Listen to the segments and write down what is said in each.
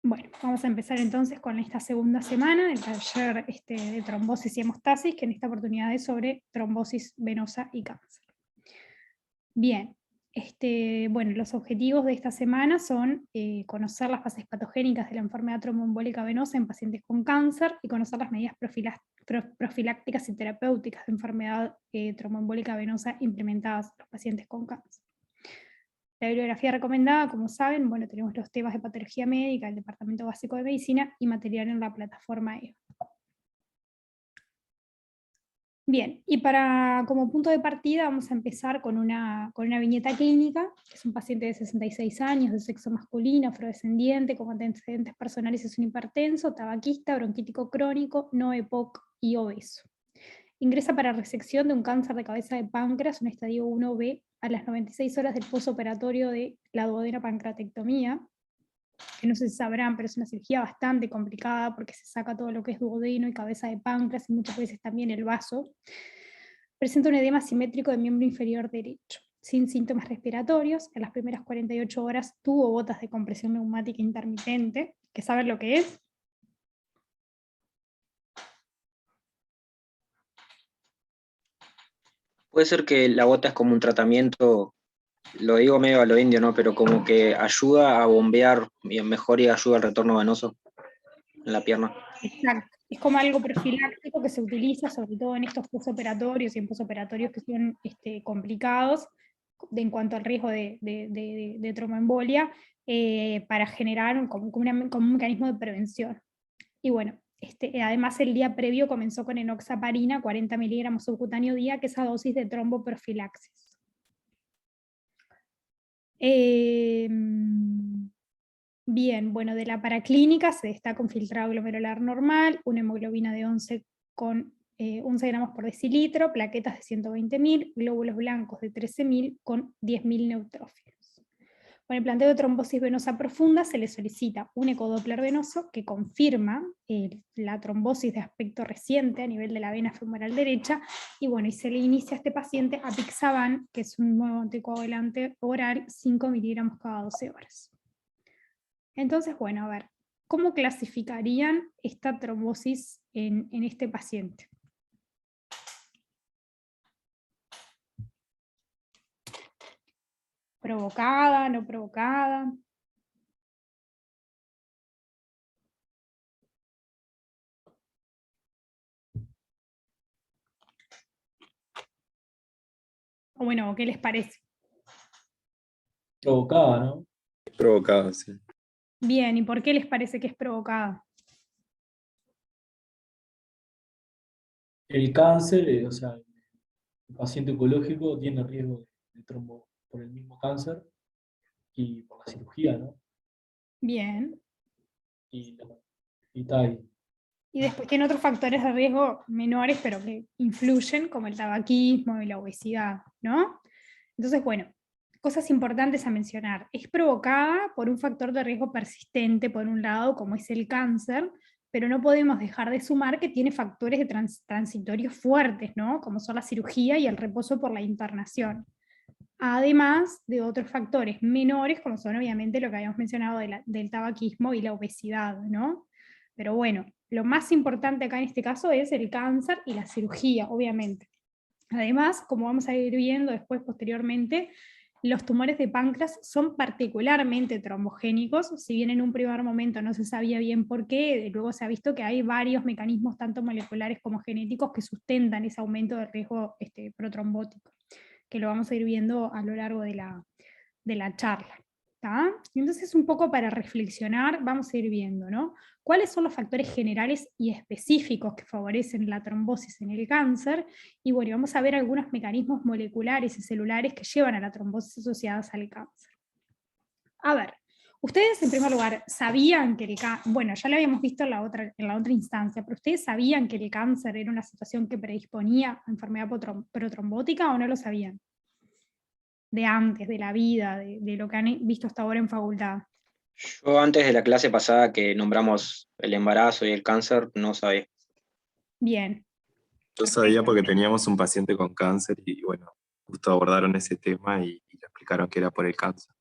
Bueno, vamos a empezar entonces con esta segunda semana del taller de trombosis y hemostasis, que en esta oportunidad es sobre trombosis venosa y cáncer. Bien, bueno, los objetivos de esta semana son conocer las fases patogénicas de la enfermedad tromboembólica venosa en pacientes con cáncer y conocer las medidas profilácticas y terapéuticas de enfermedad tromboembólica venosa implementadas en los pacientes con cáncer. La bibliografía recomendada, como saben, bueno, tenemos los temas de patología médica, el Departamento Básico de Medicina y material en la plataforma EVA. Bien, y como punto de partida vamos a empezar con una viñeta clínica. Es un paciente de 66 años, de sexo masculino, afrodescendiente, con antecedentes personales, es un hipertenso, tabaquista, bronquítico crónico, no EPOC y obeso. Ingresa para resección de un cáncer de cabeza de páncreas, un estadio 1B, a las 96 horas del posoperatorio de la duodenopancreatectomía, que no sé si sabrán, pero es una cirugía bastante complicada porque se saca todo lo que es duodeno y cabeza de páncreas y muchas veces también el vaso. Presenta un edema simétrico de miembro inferior derecho, sin síntomas respiratorios. En las primeras 48 horas tuvo botas de compresión neumática intermitente, que saben lo que es. Puede ser que la bota es como un tratamiento, lo digo medio a lo indio, ¿no? Pero como que ayuda a bombear mejor y ayuda al retorno venoso en la pierna. Exacto. Es como algo profiláctico que se utiliza sobre todo en estos posoperatorios y en posoperatorios que son complicados en cuanto al riesgo de tromboembolia, para generar como un mecanismo de prevención. Y bueno, además el día previo comenzó con enoxaparina, 40 miligramos subcutáneo día, que es a dosis de tromboprofilaxis. Bien, bueno, de la paraclínica se destaca un filtrado glomerular normal, una hemoglobina de 11 con 11 gramos por decilitro, plaquetas de 120.000, glóbulos blancos de 13.000 con 10.000 neutrófilos. Con el planteo de trombosis venosa profunda se le solicita un ecodoppler venoso que confirma la trombosis de aspecto reciente a nivel de la vena femoral derecha, y bueno, y se le inicia a este paciente apixaban, que es un nuevo anticoagulante oral, 5 miligramos cada 12 horas. Entonces, bueno, a ver, ¿cómo clasificarían esta trombosis en este paciente? ¿Provocada, no provocada? O bueno, ¿qué les parece? Provocada, ¿no? Provocado, sí. Bien, ¿y por qué les parece que es provocada? El cáncer, o sea, el paciente oncológico tiene riesgo de trombo por el mismo cáncer y por la cirugía, ¿no? Bien. Y está ahí. Y después tiene otros factores de riesgo menores, pero que influyen, como el tabaquismo y la obesidad, ¿no? Entonces, bueno, cosas importantes a mencionar. Es provocada por un factor de riesgo persistente, por un lado, como es el cáncer, pero no podemos dejar de sumar que tiene factores de transitorios fuertes, ¿no? Como son la cirugía y el reposo por la internación. Además de otros factores menores, como son obviamente lo que habíamos mencionado del tabaquismo y la obesidad, ¿no? Pero bueno, lo más importante acá en este caso es el cáncer y la cirugía, obviamente. Además, como vamos a ir viendo después posteriormente, los tumores de páncreas son particularmente trombogénicos, si bien en un primer momento no se sabía bien por qué, luego se ha visto que hay varios mecanismos, tanto moleculares como genéticos, que sustentan ese aumento de riesgo protrombótico, que lo vamos a ir viendo a lo largo de la charla. ¿Tá? Entonces, un poco para reflexionar, vamos a ir viendo, ¿no? ¿Cuáles son los factores generales y específicos que favorecen la trombosis en el cáncer? Y bueno, vamos a ver algunos mecanismos moleculares y celulares que llevan a la trombosis asociadas al cáncer. A ver, ustedes en primer lugar sabían que bueno, ya lo habíamos visto en la otra instancia, pero ustedes sabían que el cáncer era una situación que predisponía a enfermedad protrombótica o no lo sabían? De antes, de la vida, de lo que han visto hasta ahora en facultad. Yo antes de la clase pasada que nombramos el embarazo y el cáncer, no sabía. Bien. Yo sabía porque teníamos un paciente con cáncer y bueno, justo abordaron ese tema y le explicaron que era por el cáncer.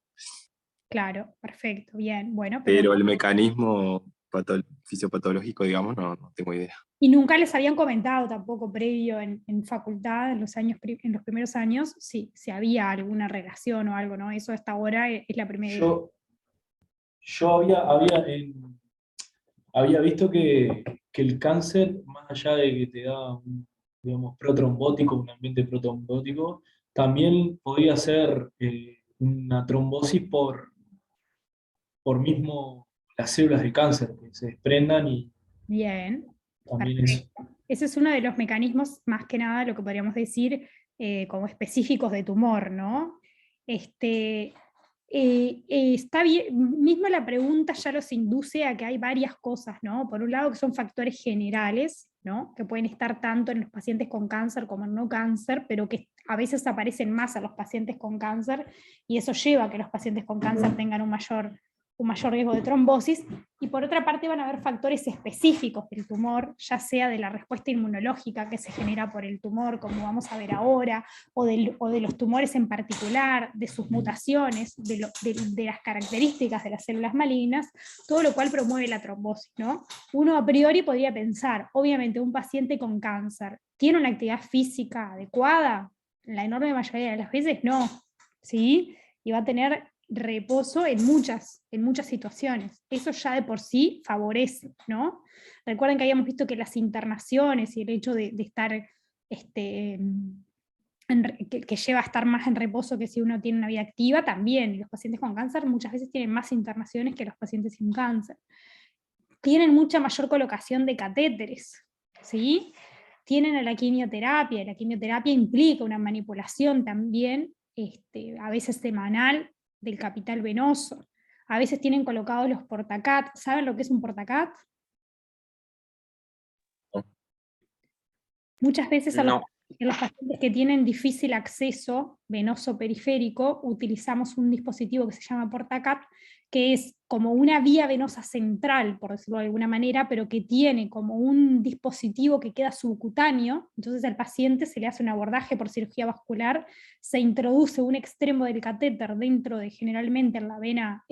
Claro, perfecto, bien, bueno, Pero el mecanismo fisiopatológico, digamos, no tengo idea. y nunca les habían comentado tampoco previo en facultad, en los años, en los primeros años, si había alguna relación o algo, ¿no? Eso hasta ahora es la primera vez. Yo había visto que el cáncer, más allá de que te da un, digamos, protrombótico, un ambiente protrombótico, también podía ser una trombosis por mismo las células de cáncer, que se desprendan y Bien, también eso. perfecto. Ese es uno de los mecanismos, más que nada, lo que podríamos decir como específicos de tumor, ¿no? Está bien, mismo la pregunta ya los induce a que hay varias cosas, ¿no? Por un lado, que son factores generales, ¿no? Que pueden estar tanto en los pacientes con cáncer como en no cáncer, pero que a veces aparecen más a los pacientes con cáncer, y eso lleva a que los pacientes con cáncer tengan un mayor riesgo de trombosis, y por otra parte van a haber factores específicos del tumor, ya sea de la respuesta inmunológica que se genera por el tumor, como vamos a ver ahora, o de los tumores en particular, de sus mutaciones, de las características de las células malignas, todo lo cual promueve la trombosis, ¿no? Uno a priori podría pensar, obviamente un paciente con cáncer, ¿tiene una actividad física adecuada? La enorme mayoría de las veces no, ¿sí? Y va a tener reposo en muchas situaciones. Eso ya de por sí favorece, ¿no? Recuerden que habíamos visto que las internaciones y el hecho de estar, que lleva a estar más en reposo que si uno tiene una vida activa, también. Y los pacientes con cáncer muchas veces tienen más internaciones que los pacientes sin cáncer. Tienen mucha mayor colocación de catéteres, ¿sí? Tienen a la quimioterapia, y la quimioterapia implica una manipulación también, a veces semanal, del capital venoso. A veces tienen colocados los portacat. ¿Saben lo que es un portacat? No. Muchas veces en No, los pacientes que tienen difícil acceso venoso periférico, utilizamos un dispositivo que se llama portacat, que es como una vía venosa central, por decirlo de alguna manera, pero que tiene como un dispositivo que queda subcutáneo. Entonces al paciente se le hace un abordaje por cirugía vascular, se introduce un extremo del catéter dentro de, generalmente en la vena,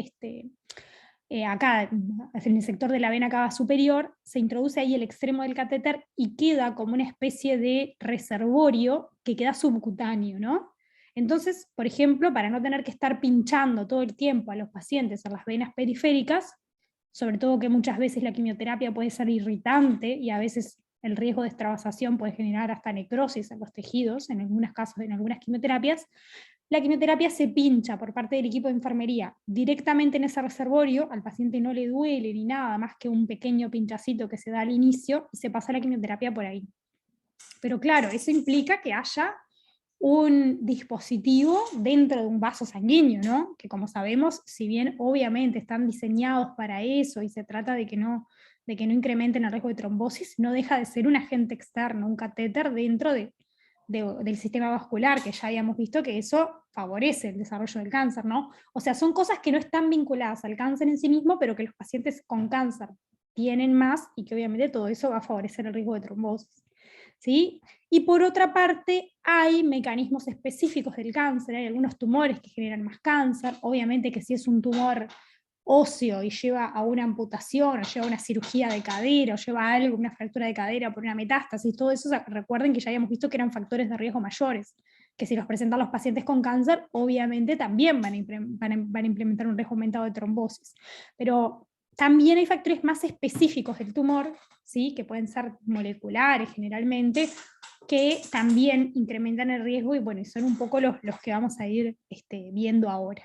acá en el sector de la vena cava superior, se introduce ahí el extremo del catéter y queda como una especie de reservorio que queda subcutáneo, ¿no? Entonces, por ejemplo, para no tener que estar pinchando todo el tiempo a los pacientes en las venas periféricas, sobre todo que muchas veces la quimioterapia puede ser irritante y a veces el riesgo de extravasación puede generar hasta necrosis en los tejidos, en algunos casos, en algunas quimioterapias, la quimioterapia se pincha por parte del equipo de enfermería directamente en ese reservorio, al paciente no le duele ni nada más que un pequeño pinchacito que se da al inicio y se pasa la quimioterapia por ahí. Pero claro, eso implica que haya un dispositivo dentro de un vaso sanguíneo, ¿no? Que como sabemos, si bien obviamente están diseñados para eso y se trata de que no incrementen el riesgo de trombosis, no deja de ser un agente externo, un catéter dentro del sistema vascular, que ya habíamos visto que eso favorece el desarrollo del cáncer, ¿no? O sea, son cosas que no están vinculadas al cáncer en sí mismo, pero que los pacientes con cáncer tienen más y que obviamente todo eso va a favorecer el riesgo de trombosis, ¿sí? Y por otra parte, hay mecanismos específicos del cáncer, hay algunos tumores que generan más cáncer, obviamente que si es un tumor óseo y lleva a una amputación, o lleva a una cirugía de cadera, o lleva a algo, una fractura de cadera por una metástasis, todo eso, recuerden que ya habíamos visto que eran factores de riesgo mayores, que si los presentan los pacientes con cáncer, obviamente también van a implementar un riesgo aumentado de trombosis. Pero también hay factores más específicos del tumor, ¿sí? Que pueden ser moleculares generalmente, que también incrementan el riesgo, y bueno, son un poco los que vamos a ir viendo ahora.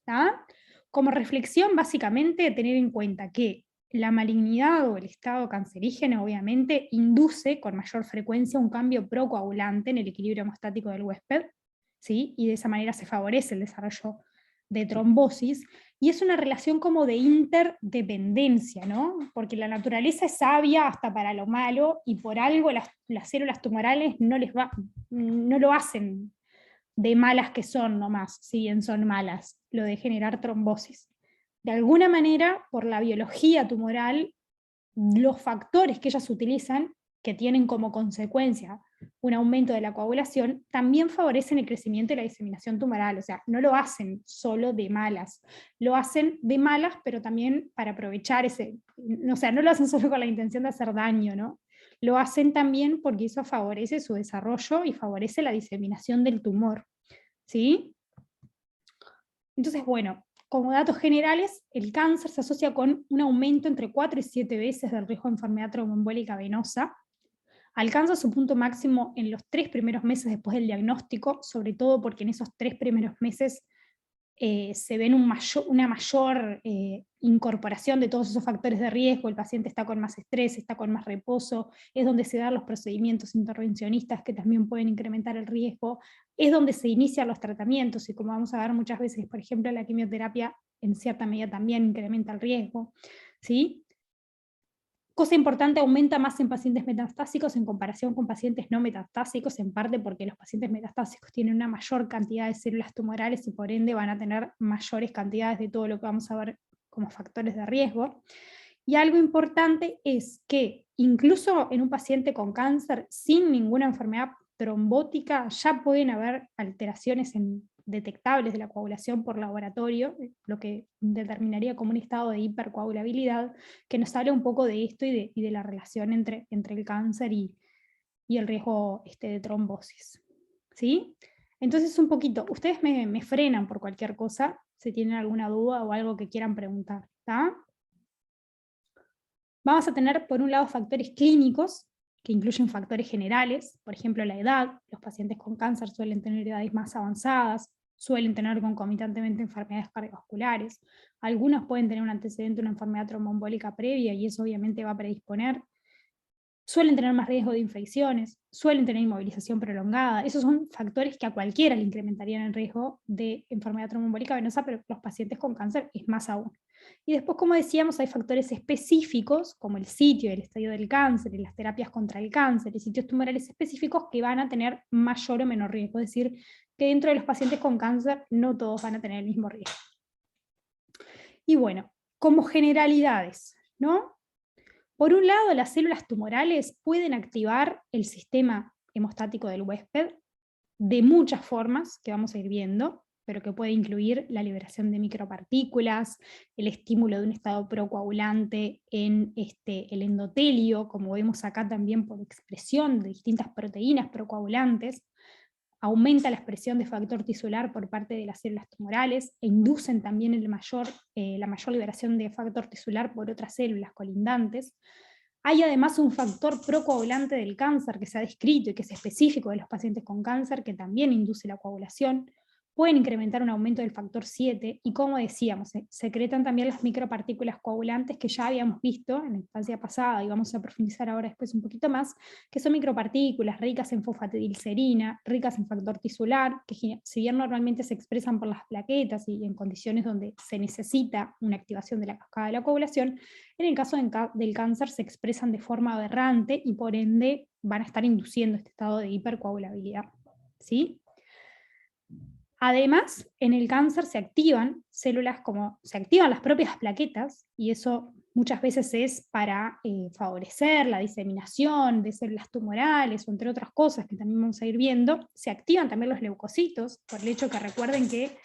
¿Tá? Como reflexión, básicamente, tener en cuenta que la malignidad o el estado cancerígeno, obviamente, induce con mayor frecuencia un cambio procoagulante en el equilibrio hemostático del huésped, ¿sí? Y de esa manera se favorece el desarrollo de trombosis, y es una relación como de interdependencia, ¿no? Porque la naturaleza es sabia hasta para lo malo, y por algo las células tumorales no lo hacen de malas que son nomás, si bien son malas, lo de generar trombosis. De alguna manera, por la biología tumoral, los factores que ellas utilizan, que tienen como consecuencia un aumento de la coagulación, también favorecen el crecimiento y la diseminación tumoral. O sea, no lo hacen solo de malas, lo hacen de malas, pero también para aprovechar o sea, no lo hacen solo con la intención de hacer daño, ¿no? Lo hacen también porque eso favorece su desarrollo y favorece la diseminación del tumor, ¿sí? Entonces, bueno, como datos generales, el cáncer se asocia con un aumento entre 4 y 7 veces del riesgo de enfermedad tromboembólica venosa. Alcanza su punto máximo en los 3 primeros meses después del diagnóstico, sobre todo porque en esos 3 primeros meses se ven una mayor incorporación de todos esos factores de riesgo, el paciente está con más estrés, está con más reposo, es donde se dan los procedimientos intervencionistas que también pueden incrementar el riesgo, es donde se inician los tratamientos, y como vamos a ver muchas veces, por ejemplo, la quimioterapia en cierta medida también incrementa el riesgo, ¿sí? Cosa importante, aumenta más en pacientes metastásicos en comparación con pacientes no metastásicos, en parte porque los pacientes metastásicos tienen una mayor cantidad de células tumorales y por ende van a tener mayores cantidades de todo lo que vamos a ver como factores de riesgo. Y algo importante es que incluso en un paciente con cáncer sin ninguna enfermedad trombótica ya pueden haber alteraciones detectables de la coagulación por laboratorio, lo que determinaría como un estado de hipercoagulabilidad, que nos habla un poco de esto y de la relación entre el cáncer y el riesgo de trombosis. ¿Sí? Entonces un poquito, ustedes me frenan por cualquier cosa, si tienen alguna duda o algo que quieran preguntar. ¿Tá? Vamos a tener por un lado factores clínicos, que incluyen factores generales, por ejemplo la edad. Los pacientes con cáncer suelen tener edades más avanzadas, suelen tener concomitantemente enfermedades cardiovasculares, algunos pueden tener un antecedente de una enfermedad tromboembólica previa y eso obviamente va a predisponer, suelen tener más riesgo de infecciones, suelen tener inmovilización prolongada. Esos son factores que a cualquiera le incrementarían el riesgo de enfermedad tromboembólica venosa, pero los pacientes con cáncer es más aún. Y después, como decíamos, hay factores específicos, como el sitio y el estadio del cáncer, y las terapias contra el cáncer, y sitios tumorales específicos que van a tener mayor o menor riesgo. Es decir, que dentro de los pacientes con cáncer no todos van a tener el mismo riesgo. Y bueno, como generalidades, ¿no? Por un lado, las células tumorales pueden activar el sistema hemostático del huésped de muchas formas que vamos a ir viendo, pero que puede incluir la liberación de micropartículas, el estímulo de un estado procoagulante en el endotelio, como vemos acá también por expresión de distintas proteínas procoagulantes, aumenta la expresión de factor tisular por parte de las células tumorales, e inducen también la mayor liberación de factor tisular por otras células colindantes. Hay además un factor procoagulante del cáncer que se ha descrito y que es específico de los pacientes con cáncer, que también induce la coagulación. Pueden incrementar un aumento del factor 7, y como decíamos, secretan también las micropartículas coagulantes que ya habíamos visto en la instancia pasada, y vamos a profundizar ahora después un poquito más, que son micropartículas ricas en fosfatidilcerina, ricas en factor tisular, que si bien normalmente se expresan por las plaquetas y en condiciones donde se necesita una activación de la cascada de la coagulación, en el caso del cáncer se expresan de forma aberrante y por ende van a estar induciendo este estado de hipercoagulabilidad. ¿Sí? Además, en el cáncer se activan se activan las propias plaquetas, y eso muchas veces es para favorecer la diseminación de células tumorales, o entre otras cosas que también vamos a ir viendo. Se activan también los leucocitos, por el hecho que recuerden que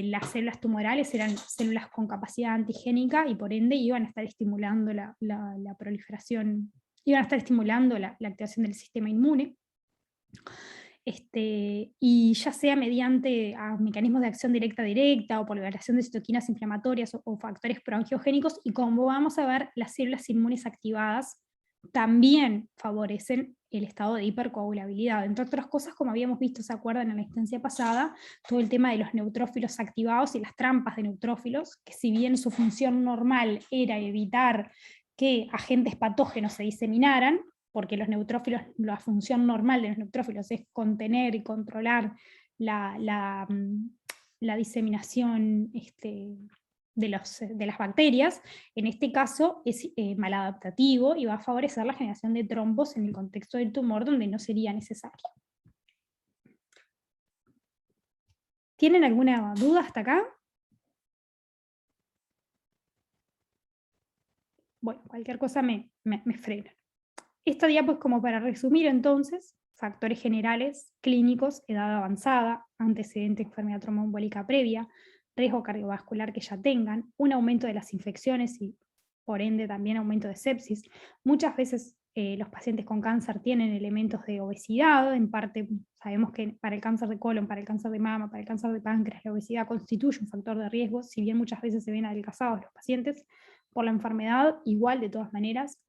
las células tumorales eran células con capacidad antigénica, y por ende iban a estar estimulando la proliferación, iban a estar estimulando la activación del sistema inmune. Y ya sea mediante mecanismos de acción directa o por liberación de citoquinas inflamatorias o factores proangiogénicos, y como vamos a ver, las células inmunes activadas también favorecen el estado de hipercoagulabilidad, entre otras cosas, como habíamos visto, ¿se acuerdan en la instancia pasada? Todo el tema de los neutrófilos activados y las trampas de neutrófilos, que si bien su función normal era evitar que agentes patógenos se diseminaran, porque los neutrófilos, la función normal de los neutrófilos es contener y controlar la diseminación de las bacterias, en este caso es maladaptativo y va a favorecer la generación de trombos en el contexto del tumor donde no sería necesario. ¿Tienen alguna duda hasta acá? Bueno, cualquier cosa me frenan. Esta diapo es como para resumir entonces, factores generales, clínicos, edad avanzada, antecedente de enfermedad tromboembólica previa, riesgo cardiovascular que ya tengan, un aumento de las infecciones y por ende también aumento de sepsis. Muchas veces los pacientes con cáncer tienen elementos de obesidad, en parte sabemos que para el cáncer de colon, para el cáncer de mama, para el cáncer de páncreas, la obesidad constituye un factor de riesgo, si bien muchas veces se ven adelgazados los pacientes por la enfermedad, igual de todas maneras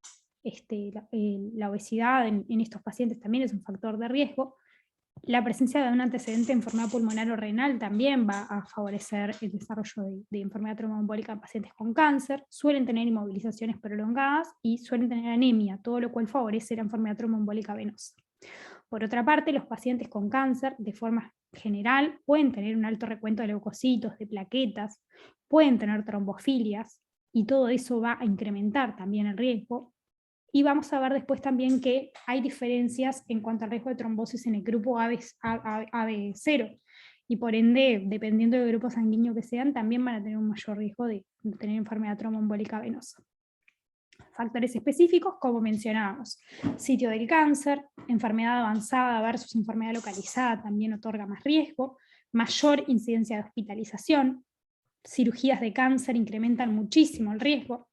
la obesidad en estos pacientes también es un factor de riesgo. La presencia de un antecedente de enfermedad pulmonar o renal también va a favorecer el desarrollo de enfermedad tromboembólica en pacientes con cáncer, suelen tener inmovilizaciones prolongadas y suelen tener anemia, todo lo cual favorece la enfermedad tromboembólica venosa. Por otra parte, los pacientes con cáncer, de forma general, pueden tener un alto recuento de leucocitos, de plaquetas, pueden tener trombofilias, y todo eso va a incrementar también el riesgo. Y vamos a ver después también que hay diferencias en cuanto al riesgo de trombosis en el grupo AB0, y por ende, dependiendo del grupo sanguíneo que sean, también van a tener un mayor riesgo de tener enfermedad tromboembólica venosa. Factores específicos, como mencionábamos, sitio del cáncer, enfermedad avanzada versus enfermedad localizada también otorga más riesgo, mayor incidencia de hospitalización, cirugías de cáncer incrementan muchísimo el riesgo.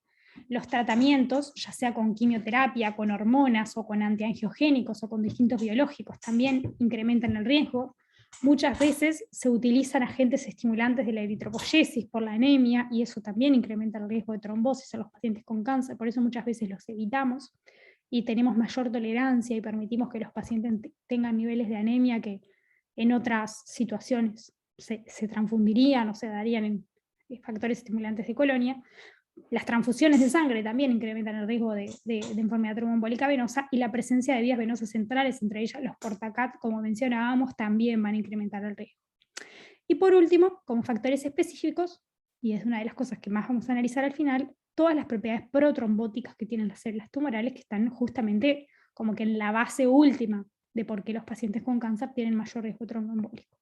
Los tratamientos, ya sea con quimioterapia, con hormonas o con antiangiogénicos o con distintos biológicos, también incrementan el riesgo. Muchas veces se utilizan agentes estimulantes de la eritropoyesis por la anemia y eso también incrementa el riesgo de trombosis en los pacientes con cáncer, por eso muchas veces los evitamos y tenemos mayor tolerancia y permitimos que los pacientes tengan niveles de anemia que en otras situaciones se transfundirían o se darían en factores estimulantes de colonia. Las transfusiones de sangre también incrementan el riesgo de enfermedad tromboembólica venosa, y la presencia de vías venosas centrales, entre ellas los portacat, como mencionábamos, también van a incrementar el riesgo. Y por último, como factores específicos, y es una de las cosas que más vamos a analizar al final, todas las propiedades protrombóticas que tienen las células tumorales, que están justamente como que en la base última de por qué los pacientes con cáncer tienen mayor riesgo tromboembólico.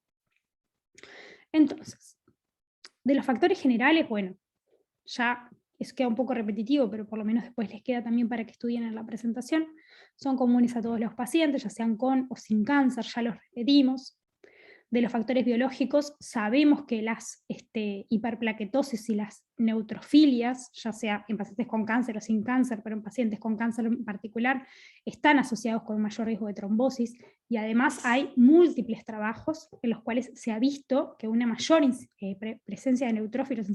Entonces, de los factores generales, bueno, ya eso queda un poco repetitivo, pero por lo menos después les queda también para que estudien en la presentación, son comunes a todos los pacientes, ya sean con o sin cáncer, ya los repetimos. De los factores biológicos, sabemos que las hiperplaquetosis y las neutrofilias, ya sea en pacientes con cáncer o sin cáncer, pero en pacientes con cáncer en particular, están asociados con un mayor riesgo de trombosis, y además hay múltiples trabajos en los cuales se ha visto que una mayor presencia de neutrófilos en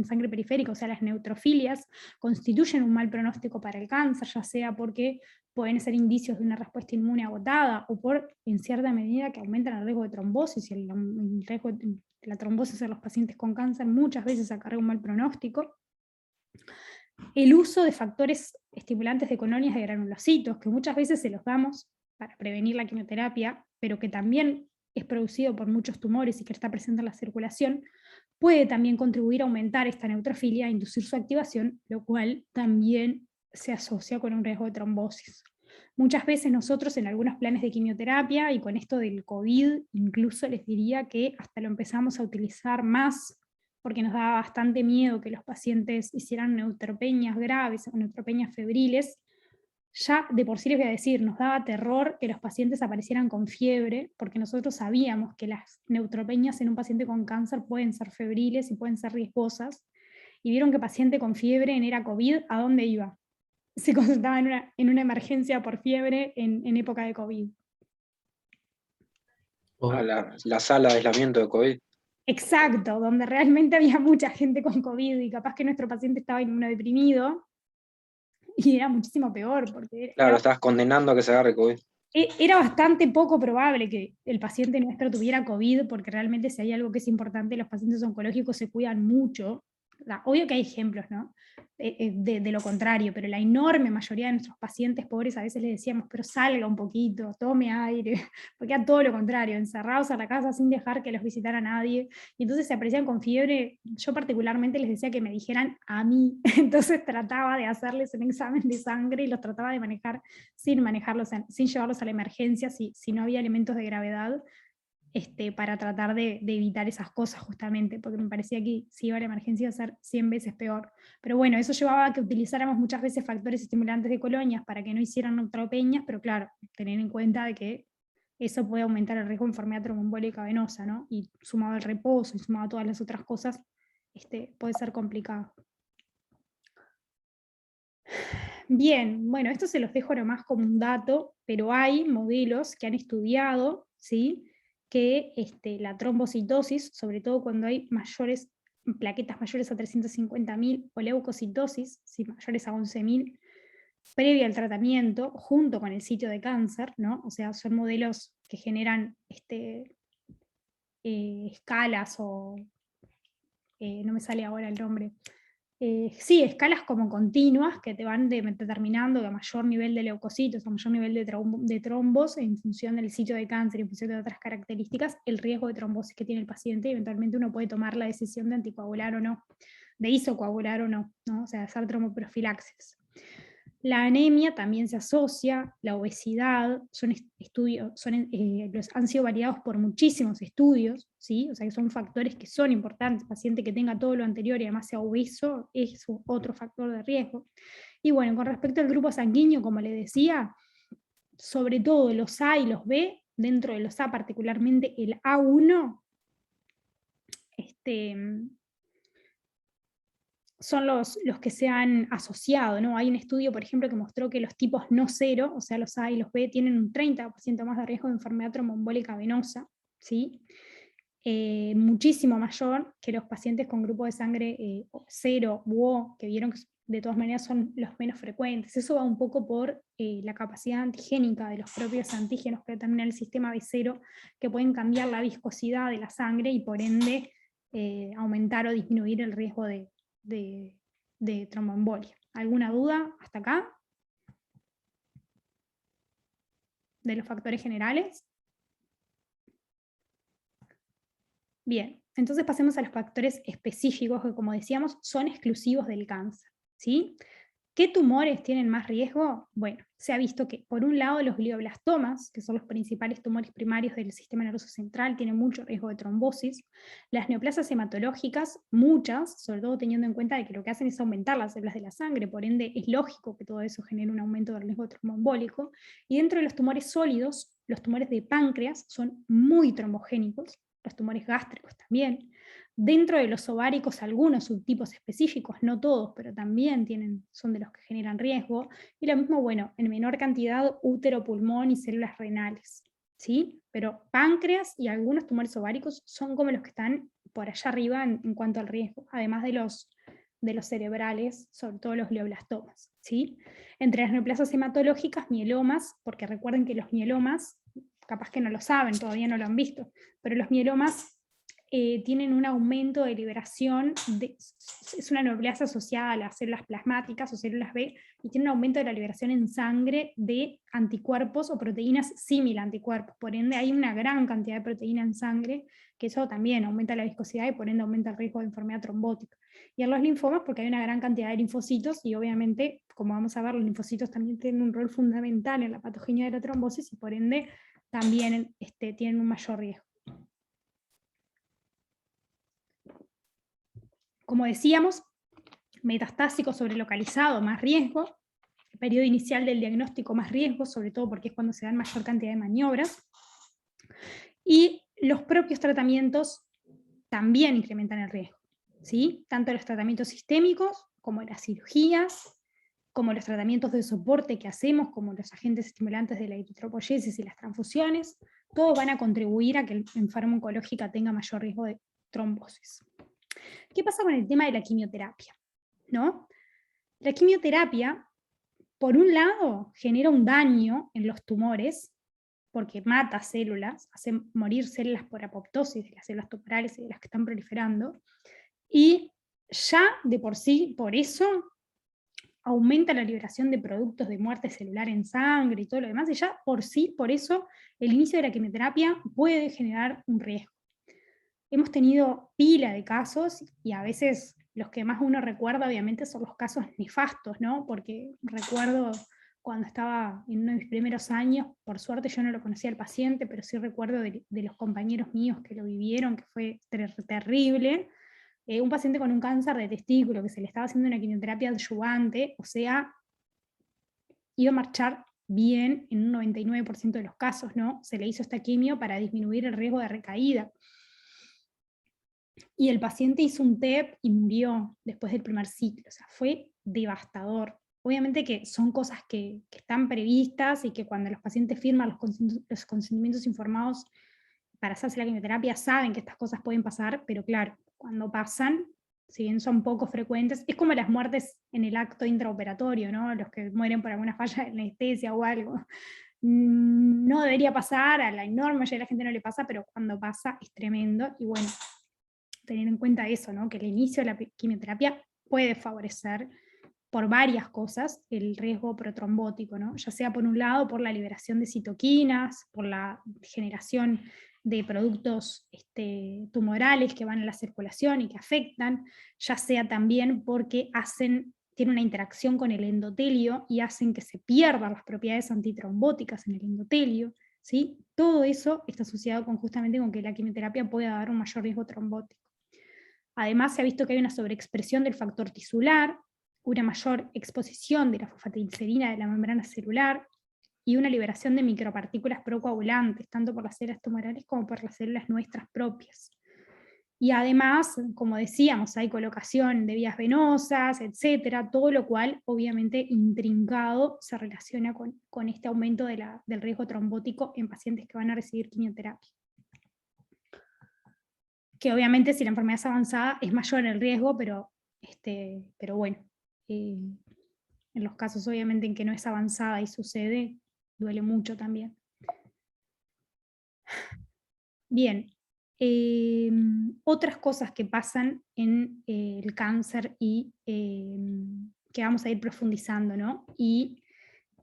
sangre periférica, o sea, las neutrofilias, constituyen un mal pronóstico para el cáncer, ya sea porque pueden ser indicios de una respuesta inmune agotada, o por, en cierta medida, que aumentan el riesgo de trombosis, y el riesgo de la trombosis en los pacientes con cáncer muchas veces acarrea un mal pronóstico. El uso de factores estimulantes de colonias de granulocitos, que muchas veces se los damos para prevenir la quimioterapia, pero que también es producido por muchos tumores y que está presente en la circulación, puede también contribuir a aumentar esta neutrofilia, a inducir su activación, lo cual también se asocia con un riesgo de trombosis. Muchas veces nosotros en algunos planes de quimioterapia, y con esto del COVID, incluso les diría que hasta lo empezamos a utilizar más, porque nos daba bastante miedo que los pacientes hicieran neutropenias graves o neutropenias febriles. Ya de por sí les voy a decir, nos daba terror que los pacientes aparecieran con fiebre, porque nosotros sabíamos que las neutropenias en un paciente con cáncer pueden ser febriles y pueden ser riesgosas, y vieron que paciente con fiebre en era COVID, ¿a dónde iba? Se consultaba en una emergencia por fiebre en época de COVID. A la sala de aislamiento de COVID. Exacto, donde realmente había mucha gente con COVID, y capaz que nuestro paciente estaba inmunodeprimido, y era muchísimo peor, porque Claro, estabas condenando a que se agarre COVID. era bastante poco probable que el paciente nuestro tuviera COVID, porque realmente si hay algo que es importante, los pacientes oncológicos se cuidan mucho. Obvio que hay ejemplos, ¿no? De lo contrario, pero la enorme mayoría de nuestros pacientes pobres a veces les decíamos, pero salga un poquito, tome aire, porque era todo lo contrario, encerrados a la casa sin dejar que los visitara nadie, y entonces se aparecían con fiebre. Yo particularmente les decía que me dijeran a mí, entonces trataba de hacerles un examen de sangre y los trataba de manejar sin llevarlos a la emergencia si no había elementos de gravedad. para tratar de evitar esas cosas justamente, porque me parecía que si iba a la emergencia iba a ser 100 veces peor. Pero bueno, eso llevaba a que utilizáramos muchas veces factores estimulantes de colonias para que no hicieran neutropenias, pero claro, tener en cuenta de que eso puede aumentar el riesgo de enfermedad tromboembólica venosa, ¿no? Y sumado al reposo y sumado a todas las otras cosas, puede ser complicado. Bien, bueno, esto se los dejo nomás como un dato, pero hay modelos que han estudiado, ¿sí?, que la trombocitosis, sobre todo cuando hay plaquetas mayores a 350.000 o leucocitosis, ¿sí?, mayores a 11.000, previa al tratamiento, junto con el sitio de cáncer, ¿no? O sea, son modelos que generan escalas o, no me sale ahora el nombre, sí, escalas como continuas que te van determinando que a mayor nivel de leucocitos, a mayor nivel de trombos, en función del sitio de cáncer, en función de otras características, el riesgo de trombosis que tiene el paciente, y eventualmente uno puede tomar la decisión de anticoagular o no, de isocoagular o no, ¿no? O sea, hacer tromboprofilaxis. La anemia también se asocia, la obesidad, han sido variados por muchísimos estudios, ¿sí? O sea que son factores que son importantes. El paciente que tenga todo lo anterior y además sea obeso es otro factor de riesgo. Y bueno, con respecto al grupo sanguíneo, como le decía, sobre todo los A y los B, dentro de los A particularmente el A1, son los que se han asociado, ¿no? Hay un estudio, por ejemplo, que mostró que los tipos no cero, o sea, los A y los B, tienen un 30% más de riesgo de enfermedad tromboembólica venosa, ¿sí? Muchísimo mayor que los pacientes con grupo de sangre cero u O, que vieron que de todas maneras son los menos frecuentes. Eso va un poco por la capacidad antigénica de los propios antígenos que determina el sistema B0, que pueden cambiar la viscosidad de la sangre y por ende aumentar o disminuir el riesgo de tromboembolia. ¿Alguna duda hasta acá? ¿De los factores generales? Bien, entonces pasemos a los factores específicos que, como decíamos, son exclusivos del cáncer, ¿sí? ¿Qué tumores tienen más riesgo? Bueno, se ha visto que, por un lado, los glioblastomas, que son los principales tumores primarios del sistema nervioso central, tienen mucho riesgo de trombosis. Las neoplasias hematológicas, muchas, sobre todo teniendo en cuenta de que lo que hacen es aumentar las células de la sangre, por ende es lógico que todo eso genere un aumento del riesgo tromboembólico. Y dentro de los tumores sólidos, los tumores de páncreas son muy trombogénicos, los tumores gástricos también. Dentro de los ováricos, algunos subtipos específicos, no todos, pero también son de los que generan riesgo. Y lo mismo, bueno, en menor cantidad, útero, pulmón y células renales, ¿sí? Pero páncreas y algunos tumores ováricos son como los que están por allá arriba en cuanto al riesgo, además de los cerebrales, sobre todo los glioblastomas, ¿sí? Entre las neoplasias hematológicas, mielomas, porque recuerden que los mielomas, capaz que no lo saben, todavía no lo han visto, pero los mielomas tienen un aumento de liberación, es una neoplasia asociada a las células plasmáticas o células B, y tiene un aumento de la liberación en sangre de anticuerpos o proteínas similar anticuerpos. Por ende hay una gran cantidad de proteína en sangre, que eso también aumenta la viscosidad y por ende aumenta el riesgo de enfermedad trombótica. Y en los linfomas, porque hay una gran cantidad de linfocitos, y obviamente, como vamos a ver, los linfocitos también tienen un rol fundamental en la patogenia de la trombosis, y por ende también tienen un mayor riesgo. Como decíamos, metastásico sobrelocalizado, más riesgo. El periodo inicial del diagnóstico, más riesgo, sobre todo porque es cuando se dan mayor cantidad de maniobras. Y los propios tratamientos también incrementan el riesgo, ¿sí? Tanto los tratamientos sistémicos, como las cirugías, como los tratamientos de soporte que hacemos, como los agentes estimulantes de la eritropoyesis y las transfusiones, todos van a contribuir a que el enfermo oncológico tenga mayor riesgo de trombosis. ¿Qué pasa con el tema de la quimioterapia? ¿No? La quimioterapia, por un lado, genera un daño en los tumores, porque mata células, hace morir células por apoptosis de las células tumorales y de las que están proliferando, y ya de por sí, por eso, aumenta la liberación de productos de muerte celular en sangre y todo lo demás, y ya por sí, por eso, el inicio de la quimioterapia puede generar un riesgo. Hemos tenido pila de casos, y a veces los que más uno recuerda obviamente son los casos nefastos, ¿no? Porque recuerdo cuando estaba en uno de mis primeros años. Por suerte yo no lo conocía al paciente, pero sí recuerdo de los compañeros míos que lo vivieron, que fue terrible. Un paciente con un cáncer de testículo que se le estaba haciendo una quimioterapia adyuvante, o sea, iba a marchar bien en un 99% de los casos, ¿no? Se le hizo esta quimio para disminuir el riesgo de recaída. Y el paciente hizo un TEP y murió después del primer ciclo, o sea, fue devastador. Obviamente que son cosas que están previstas y que cuando los pacientes firman los consentimientos informados para hacerse la quimioterapia saben que estas cosas pueden pasar, pero claro, cuando pasan, si bien son poco frecuentes, es como las muertes en el acto intraoperatorio, ¿no? Los que mueren por alguna falla de anestesia o algo. No debería pasar, a la enorme mayoría de la gente no le pasa, pero cuando pasa es tremendo, y bueno, tener en cuenta eso, ¿no? Que el inicio de la quimioterapia puede favorecer por varias cosas el riesgo protrombótico, ¿no? Ya sea por un lado por la liberación de citoquinas, por la generación de productos tumorales que van a la circulación y que afectan, ya sea también porque tienen una interacción con el endotelio y hacen que se pierdan las propiedades antitrombóticas en el endotelio, ¿sí? Todo eso está asociado justamente con que la quimioterapia puede dar un mayor riesgo trombótico. Además, se ha visto que hay una sobreexpresión del factor tisular, una mayor exposición de la fosfatidilcerina de la membrana celular y una liberación de micropartículas procoagulantes, tanto por las células tumorales como por las células nuestras propias. Y además, como decíamos, hay colocación de vías venosas, etcétera, todo lo cual, obviamente, intrincado se relaciona con este aumento del riesgo trombótico en pacientes que van a recibir quimioterapia. Que obviamente si la enfermedad es avanzada es mayor el riesgo, pero bueno, en los casos obviamente en que no es avanzada y sucede, duele mucho también. Bien, otras cosas que pasan en el cáncer y que vamos a ir profundizando, ¿no? Y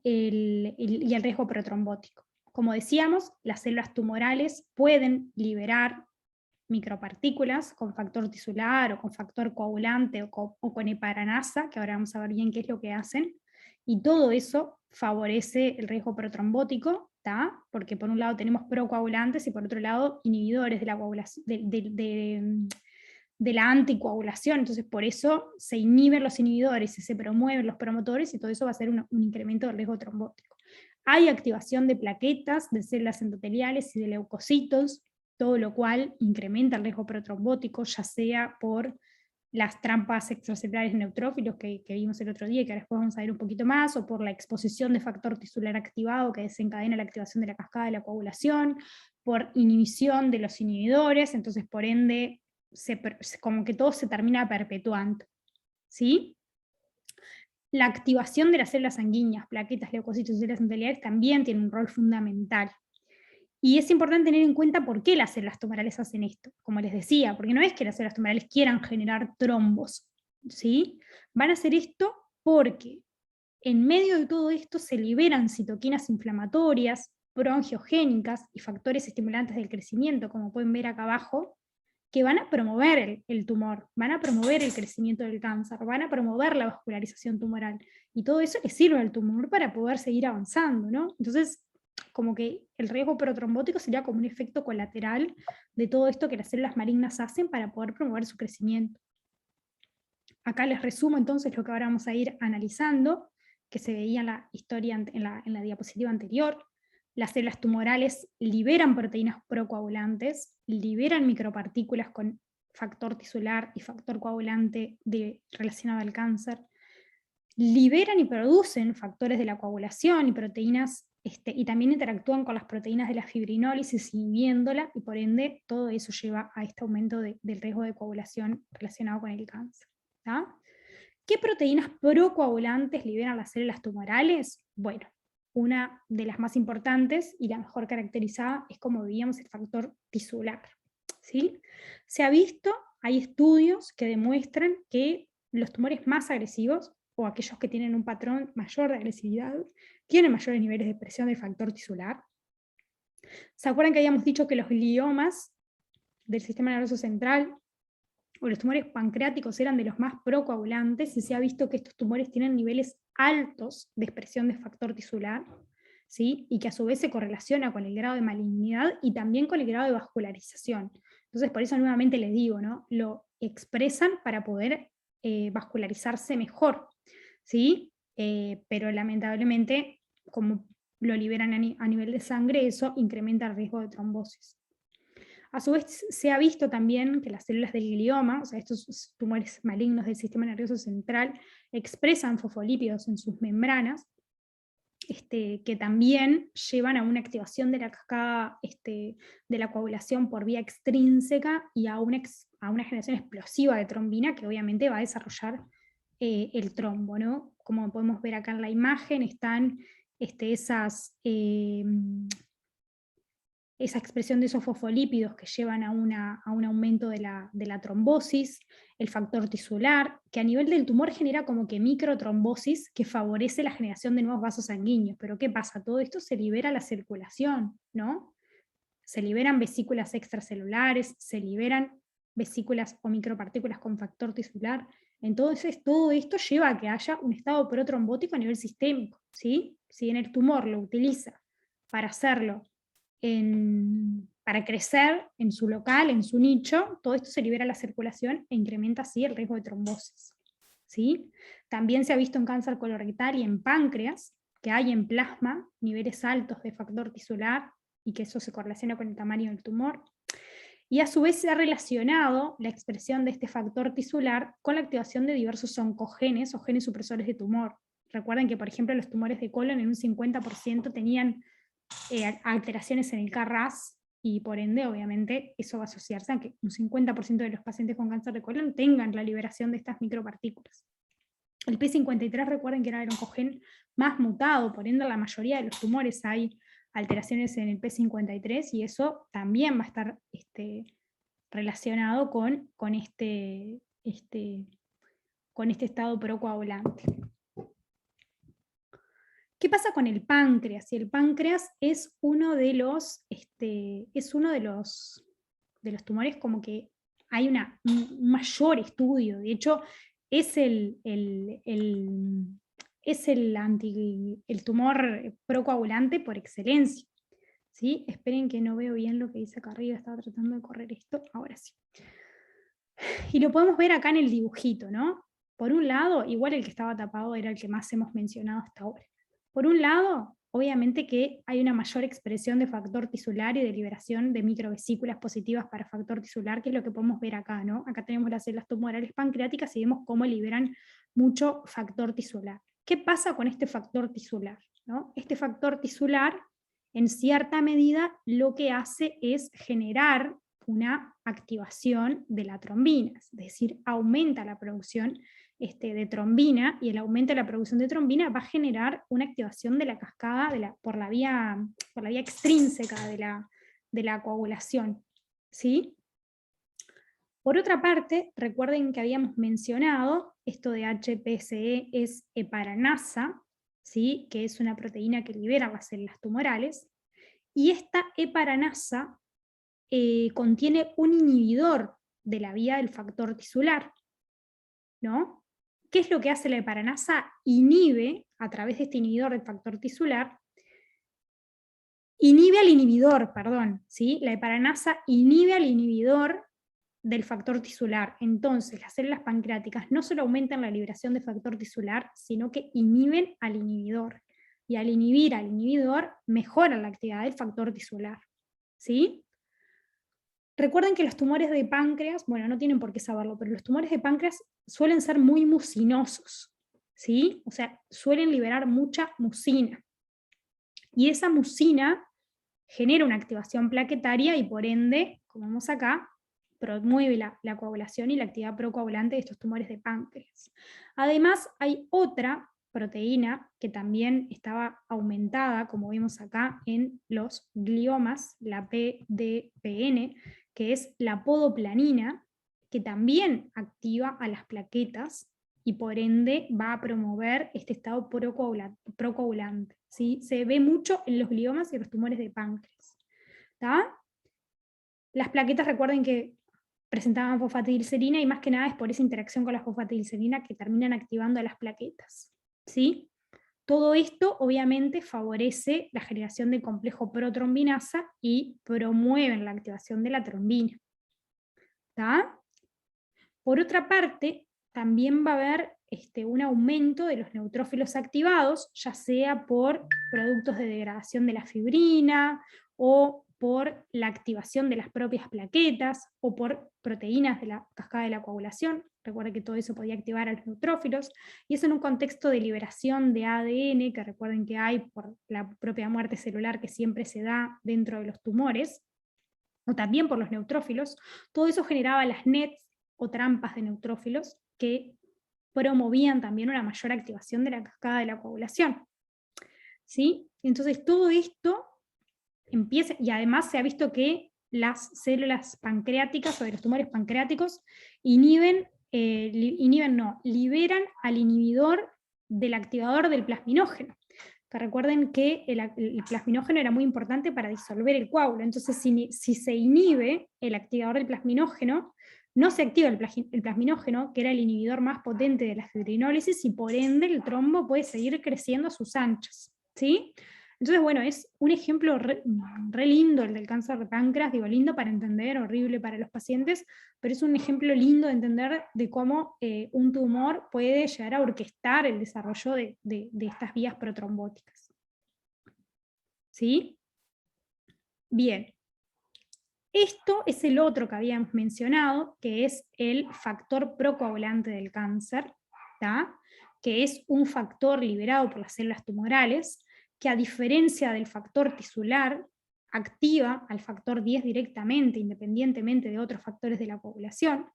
el riesgo protrombótico. Como decíamos, las células tumorales pueden liberar micropartículas con factor tisular o con factor coagulante o con heparanasa, que ahora vamos a ver bien qué es lo que hacen, y todo eso favorece el riesgo protrombótico, ¿tá? Porque por un lado tenemos procoagulantes y por otro lado inhibidores de la coagulación, de la anticoagulación, entonces por eso se inhiben los inhibidores y se promueven los promotores y todo eso va a ser un incremento del riesgo trombótico. Hay activación de plaquetas, de células endoteliales y de leucocitos, todo lo cual incrementa el riesgo protrombótico, ya sea por las trampas extracelulares de neutrófilos que vimos el otro día y que después vamos a ver un poquito más, o por la exposición de factor tisular activado que desencadena la activación de la cascada de la coagulación, por inhibición de los inhibidores, entonces por ende como que todo se termina perpetuando, ¿sí? La activación de las células sanguíneas, plaquetas, leucocitos y células endoteliales también tiene un rol fundamental. Y es importante tener en cuenta por qué las células tumorales hacen esto, como les decía, porque no es que las células tumorales quieran generar trombos, ¿sí? Van a hacer esto porque en medio de todo esto se liberan citoquinas inflamatorias, proangiogénicas y factores estimulantes del crecimiento, como pueden ver acá abajo, que van a promover el tumor, van a promover el crecimiento del cáncer, van a promover la vascularización tumoral, y todo eso le sirve al tumor para poder seguir avanzando, ¿no? Entonces, como que el riesgo protrombótico sería como un efecto colateral de todo esto que las células malignas hacen para poder promover su crecimiento. Acá les resumo entonces lo que ahora vamos a ir analizando, que se veía en la historia en la diapositiva anterior. Las células tumorales liberan proteínas procoagulantes, liberan micropartículas con factor tisular y factor coagulante relacionado al cáncer, liberan y producen factores de la coagulación y proteínas, y también interactúan con las proteínas de la fibrinólisis inhibiéndola, y por ende todo eso lleva a este aumento del riesgo de coagulación relacionado con el cáncer. ¿Tá? ¿Qué proteínas procoagulantes liberan las células tumorales? Bueno, una de las más importantes y la mejor caracterizada es, como veíamos, el factor tisular, ¿sí? Se ha visto, hay estudios que demuestran que los tumores más agresivos, o aquellos que tienen un patrón mayor de agresividad, tienen mayores niveles de expresión del factor tisular. ¿Se acuerdan que habíamos dicho que los gliomas del sistema nervioso central o los tumores pancreáticos eran de los más procoagulantes, y se ha visto que estos tumores tienen niveles altos de expresión de factor tisular, ¿sí? Y que a su vez se correlaciona con el grado de malignidad y también con el grado de vascularización. Entonces, por eso nuevamente les digo, ¿no? Lo expresan para poder vascularizarse mejor, ¿sí? Pero lamentablemente, como lo liberan a nivel de sangre, eso incrementa el riesgo de trombosis. A su vez, se ha visto también que las células del glioma, o sea, estos tumores malignos del sistema nervioso central, expresan fosfolípidos en sus membranas, que también llevan a una activación de la cascada de la coagulación por vía extrínseca y a una generación explosiva de trombina que obviamente va a desarrollar el trombo, ¿no? Como podemos ver acá en la imagen, están esa expresión de esos fosfolípidos que llevan a un aumento de la trombosis, el factor tisular, que a nivel del tumor genera como que microtrombosis que favorece la generación de nuevos vasos sanguíneos. Pero ¿qué pasa? Todo esto se libera a la circulación, ¿no? Se liberan vesículas extracelulares, se liberan vesículas o micropartículas con factor tisular. Entonces todo esto lleva a que haya un estado protrombótico a nivel sistémico, ¿sí? Si bien el tumor lo utiliza para hacerlo para crecer en su local, en su nicho, todo esto se libera a la circulación e incrementa así el riesgo de trombosis, ¿sí? También se ha visto en cáncer colorectal y en páncreas, que hay en plasma niveles altos de factor tisular, y que eso se correlaciona con el tamaño del tumor. Y a su vez se ha relacionado la expresión de este factor tisular con la activación de diversos oncogenes o genes supresores de tumor. Recuerden que, por ejemplo, los tumores de colon en un 50% tenían alteraciones en el KRAS, y por ende, obviamente, eso va a asociarse a que un 50% de los pacientes con cáncer de colon tengan la liberación de estas micropartículas. El P53, recuerden que era el oncogen más mutado, por ende, en la mayoría de los tumores hay alteraciones en el P53, y eso también va a estar relacionado con este estado procoagulante. ¿Qué pasa con el páncreas? Y el páncreas es uno de los tumores como que hay un mayor estudio. De hecho, es el tumor procoagulante por excelencia, ¿sí? Esperen que no veo bien lo que dice acá arriba, estaba tratando de correr esto, ahora sí. Y lo podemos ver acá en el dibujito, ¿no? Por un lado, igual el que estaba tapado era el que más hemos mencionado hasta ahora. Por un lado, obviamente que hay una mayor expresión de factor tisular y de liberación de microvesículas positivas para factor tisular, que es lo que podemos ver acá, ¿no? Acá tenemos las células tumorales pancreáticas y vemos cómo liberan mucho factor tisular. ¿Qué pasa con este factor tisular, ¿no? Este factor tisular, en cierta medida, lo que hace es generar una activación de la trombina, es decir, aumenta la producción de trombina, y el aumento de la producción de trombina va a generar una activación de la cascada por la vía extrínseca de la coagulación, ¿sí? Por otra parte, recuerden que habíamos mencionado esto de HPSE es heparanasa, ¿sí? Que es una proteína que libera las células tumorales, y esta heparanasa contiene un inhibidor de la vía del factor tisular, ¿no? ¿Qué es lo que hace la heparanasa? Inhibe, a través de este inhibidor del factor tisular, inhibe al inhibidor, perdón, ¿sí? La heparanasa inhibe al inhibidor del factor tisular. Entonces, las células pancreáticas no solo aumentan la liberación de factor tisular, sino que inhiben al inhibidor. Y al inhibir al inhibidor, mejoran la actividad del factor tisular, ¿sí? Recuerden que los tumores de páncreas, bueno, no tienen por qué saberlo, pero los tumores de páncreas suelen ser muy mucinosos, ¿sí? O sea, suelen liberar mucha mucina. Y esa mucina genera una activación plaquetaria y por ende, como vemos acá, promueve la coagulación y la actividad procoagulante de estos tumores de páncreas. Además, hay otra proteína que también estaba aumentada, como vimos acá, en los gliomas, la PDPN, que es la podoplanina, que también activa a las plaquetas y por ende va a promover este estado procoagulante, ¿sí? Se ve mucho en los gliomas y los tumores de páncreas, ¿tá? Las plaquetas, recuerden que presentaban fosfatidilcerina, y más que nada es por esa interacción con la fosfatidilcerina que terminan activando a las plaquetas, ¿sí? Todo esto obviamente favorece la generación de complejo protrombinasa y promueven la activación de la trombina. ¿Tá? Por otra parte, también va a haber un aumento de los neutrófilos activados, ya sea por productos de degradación de la fibrina, o por la activación de las propias plaquetas, o por proteínas de la cascada de la coagulación. Recuerden que todo eso podía activar a los neutrófilos, y eso en un contexto de liberación de ADN, que recuerden que hay por la propia muerte celular que siempre se da dentro de los tumores, o también por los neutrófilos. Todo eso generaba las nets o trampas de neutrófilos que promovían también una mayor activación de la cascada de la coagulación. ¿Sí? Entonces todo esto empieza, y además se ha visto que las células pancreáticas o de los tumores pancreáticos liberan al inhibidor del activador del plasminógeno. Que recuerden que el plasminógeno era muy importante para disolver el coágulo, entonces si se inhibe el activador del plasminógeno, no se activa el plasminógeno, que era el inhibidor más potente de la fibrinólisis, y por ende el trombo puede seguir creciendo a sus anchas, ¿sí? Entonces, bueno, es un ejemplo re lindo el del cáncer de páncreas, digo lindo para entender, horrible para los pacientes, pero es un ejemplo lindo de entender de cómo un tumor puede llegar a orquestar el desarrollo de estas vías protrombóticas. ¿Sí? Bien. Esto es el otro que habíamos mencionado, que es el factor procoagulante del cáncer, ¿tá? Que es un factor liberado por las células tumorales, que a diferencia del factor tisular, activa al factor 10 directamente, independientemente de otros factores de la coagulación.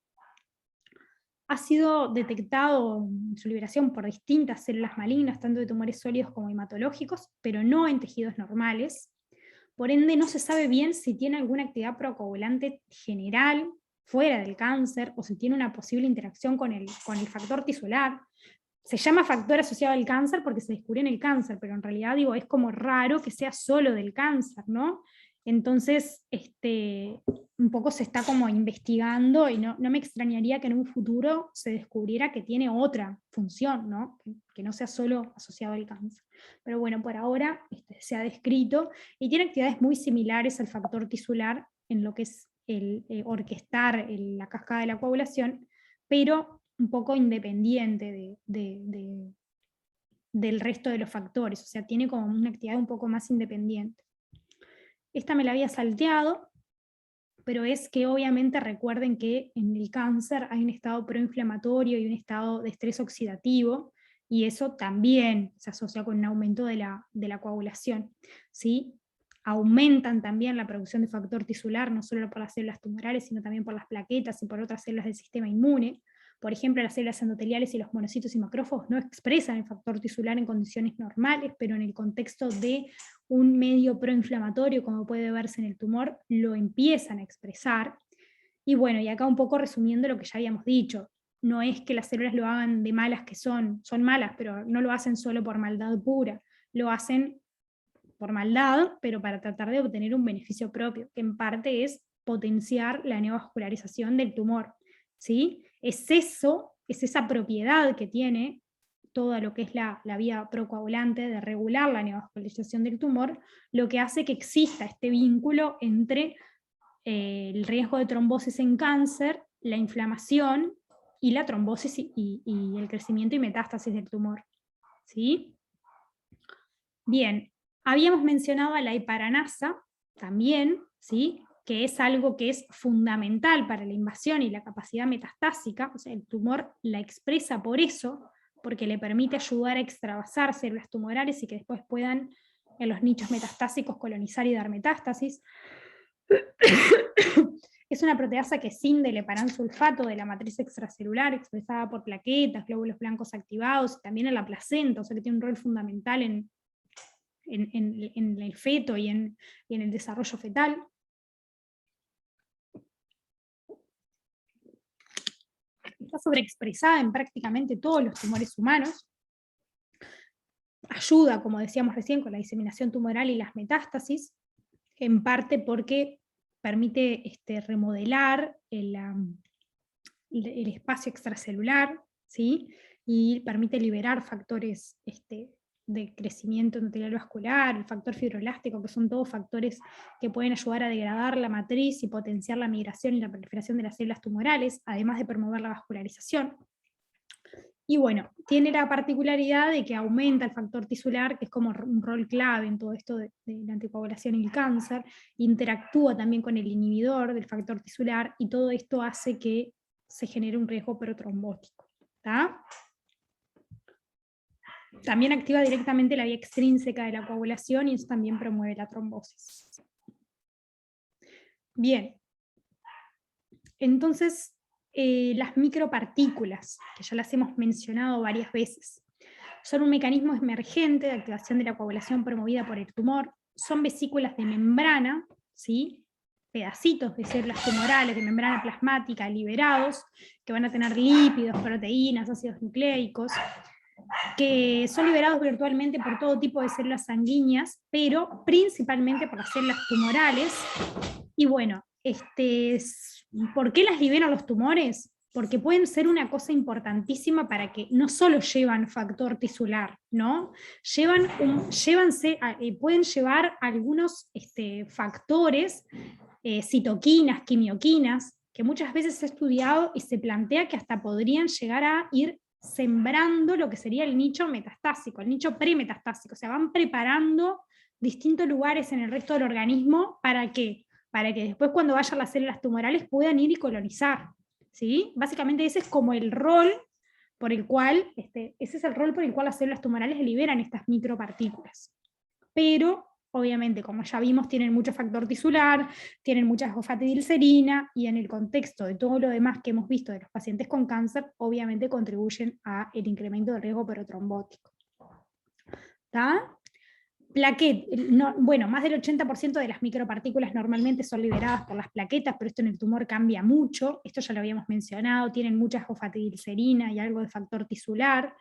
Ha sido detectado en su liberación por distintas células malignas, tanto de tumores sólidos como hematológicos, pero no en tejidos normales. Por ende, no se sabe bien si tiene alguna actividad procoagulante general fuera del cáncer, o si tiene una posible interacción con el factor tisular. Se llama factor asociado al cáncer porque se descubrió en el cáncer, pero en realidad digo, es como raro que sea solo del cáncer, ¿no? Entonces, un poco se está como investigando, y no me extrañaría que en un futuro se descubriera que tiene otra función, ¿no? Que no sea solo asociado al cáncer. Pero bueno, por ahora se ha descrito, y tiene actividades muy similares al factor tisular en lo que es el orquestar la cascada de la coagulación, pero un poco independiente del resto de los factores, o sea, tiene como una actividad un poco más independiente. Esta me la había salteado, pero es que obviamente recuerden que en el cáncer hay un estado proinflamatorio y un estado de estrés oxidativo, y eso también se asocia con un aumento de la coagulación, ¿sí? Aumentan también la producción de factor tisular, no solo por las células tumorales, sino también por las plaquetas y por otras células del sistema inmune. Por ejemplo, las células endoteliales y los monocitos y macrófagos no expresan el factor tisular en condiciones normales, pero en el contexto de un medio proinflamatorio, como puede verse en el tumor, lo empiezan a expresar. Y bueno, y acá un poco resumiendo lo que ya habíamos dicho, no es que las células lo hagan de malas que son malas, pero no lo hacen solo por maldad pura, lo hacen por maldad, pero para tratar de obtener un beneficio propio, que en parte es potenciar la neovascularización del tumor, ¿sí? Es esa propiedad que tiene todo lo que es la vía procoagulante de regular la neovascularización del tumor, lo que hace que exista este vínculo entre el riesgo de trombosis en cáncer, la inflamación y la trombosis y el crecimiento y metástasis del tumor, ¿sí? Bien, habíamos mencionado a la heparanasa también, ¿sí? Que es algo que es fundamental para la invasión y la capacidad metastásica, o sea, el tumor la expresa por eso, porque le permite ayudar a extravasar células tumorales y que después puedan en los nichos metastásicos colonizar y dar metástasis. Es una proteasa que escinde el heparansulfato de la matriz extracelular, expresada por plaquetas, glóbulos blancos activados, y también en la placenta, o sea que tiene un rol fundamental en el feto y en el desarrollo fetal. Está sobreexpresada en prácticamente todos los tumores humanos. Ayuda, como decíamos recién, con la diseminación tumoral y las metástasis, en parte porque permite remodelar el espacio extracelular, ¿sí? Y permite liberar factores de crecimiento endotelial vascular, el factor fibroelástico, que son todos factores que pueden ayudar a degradar la matriz y potenciar la migración y la proliferación de las células tumorales, además de promover la vascularización. Y bueno, tiene la particularidad de que aumenta el factor tisular, que es como un rol clave en todo esto de la anticoagulación y el cáncer, interactúa también con el inhibidor del factor tisular, y todo esto hace que se genere un riesgo protrombótico. ¿Tá? También activa directamente la vía extrínseca de la coagulación, y eso también promueve la trombosis. Bien, entonces, las micropartículas, que ya las hemos mencionado varias veces, son un mecanismo emergente de activación de la coagulación promovida por el tumor, son vesículas de membrana, ¿sí? Pedacitos de células tumorales, de membrana plasmática liberados, que van a tener lípidos, proteínas, ácidos nucleicos, que son liberados virtualmente por todo tipo de células sanguíneas, pero principalmente por las células tumorales. Y bueno, ¿por qué las liberan los tumores? Porque pueden ser una cosa importantísima para que no solo llevan factor tisular, ¿no? Pueden llevar algunos factores, citoquinas, quimioquinas, que muchas veces se ha estudiado y se plantea que hasta podrían llegar a ir sembrando lo que sería el nicho metastásico, el nicho premetastásico. O sea, van preparando distintos lugares en el resto del organismo para que después, cuando vayan las células tumorales, puedan ir y colonizar, ¿sí? Básicamente ese es como el rol por el cual, las células tumorales liberan estas micropartículas. Pero, obviamente, como ya vimos, tienen mucho factor tisular, tienen mucha fosfatidilcerina, y en el contexto de todo lo demás que hemos visto de los pacientes con cáncer, obviamente contribuyen al incremento del riesgo protrombótico. ¿Está? Más del 80% de las micropartículas normalmente son liberadas por las plaquetas, pero esto en el tumor cambia mucho, esto ya lo habíamos mencionado, tienen mucha fosfatidilcerina y algo de factor tisular,